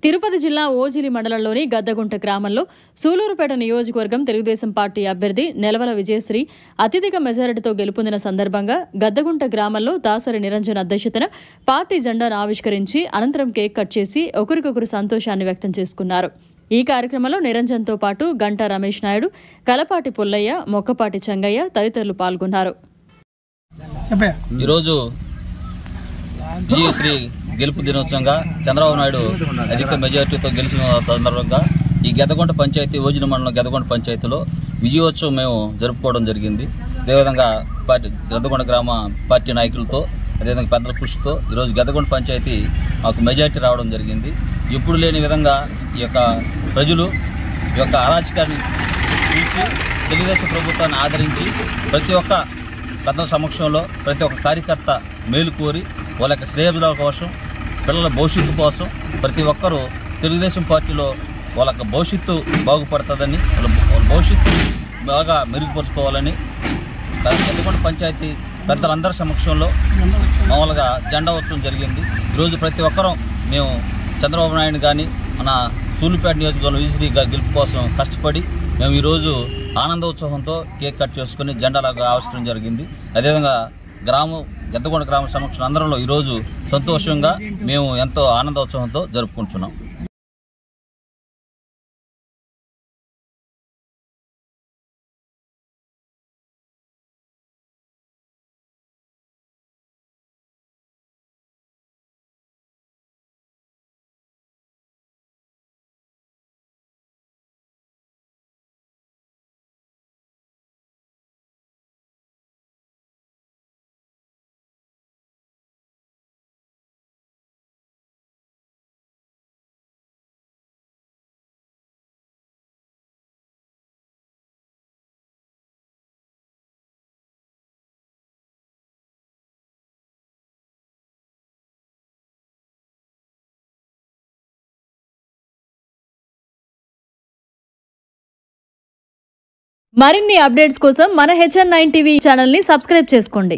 తిరుపతి జిల్లా ఓజిలి మండలంలోని గద్దగుంట గ్రామంలో సూలూరుపేట నియోజకవర్గం తెలుగుదేశం పార్టీ అభ్యర్థి నెలవల విజయశ్రీ అత్యధిక మెజారిటీతో గెలుపొందిన సందర్భంగా గద్దగుంట గ్రామంలో దాసరి నిరంజన్ అధ్యక్షతన పార్టీ జెండాను ఆవిష్కరించి అనంతరం కేక్ కట్ చేసి ఒకరికొకరు సంతోషాన్ని వ్యక్తం చేసుకున్నారు. ఈ కార్యక్రమంలో నిరంజన్తో పాటు గంటా రమేష్ నాయుడు, కలపాటి పుల్లయ్య, మొక్కపాటి చంగయ్య తదితరులు పాల్గొన్నారు. ఈరోజు విజయశ్రీ గెలుపు దినోత్సవంగా చంద్రబాబు నాయుడు అధిక మెజారిటీతో గెలిచిన సందర్భంగా ఈ గద్దగుంట పంచాయతీ ఓజిలి మండలం గద్దగుంట పంచాయతీలో విజయోత్సవం మేము జరుపుకోవడం జరిగింది. అదేవిధంగా గద్దగుంట గ్రామ పార్టీ నాయకులతో అదేవిధంగా పెద్దల కృషితో ఈరోజు గద్దగుంట పంచాయతీ మాకు మెజారిటీ రావడం జరిగింది. ఎప్పుడు లేని విధంగా ఈ యొక్క ప్రజలు ఈ యొక్క అరాచకాన్ని చూసి తెలుగుదేశం ప్రభుత్వాన్ని ఆదరించి ప్రతి ఒక్క పెద్దల సమక్షంలో ప్రతి ఒక్క కార్యకర్త మేలు కోరి వాళ్ళ యొక్క శ్రేయోభిలాష కోసం, పిల్లల భవిష్యత్తు కోసం ప్రతి ఒక్కరూ తెలుగుదేశం పార్టీలో వాళ్ళ యొక్క భవిష్యత్తు బాగుపడుతుందని, వాళ్ళ భవిష్యత్తు బాగా మెరుగుపరుచుకోవాలని గద్దగుంట పంచాయతీ పెద్దలందరి సమక్షంలో మామూలుగా జెండా ఉత్సవం జరిగింది. ఈరోజు ప్రతి ఒక్కరూ మేము చంద్రబాబు నాయుడు కానీ మన సూలూరుపేట నియోజకవర్గంలో విజయశ్రీ గెలుపు కోసం కష్టపడి మేము ఈరోజు ఆనందోత్సవంతో కేక్ కట్ చేసుకుని జెండాలాగా ఆవిష్కరణ జరిగింది. అదేవిధంగా గద్దగుంట గ్రామ సమక్షం అందరంలో ఈరోజు సంతోషంగా మేము ఎంతో ఆనందోత్సవంతో జరుపుకుంటున్నాం. మరిన్ని అప్డేట్స్ కోసం మన HN9 టీవీ ఛానల్ ని సబ్స్క్రైబ్ చేసుకోండి.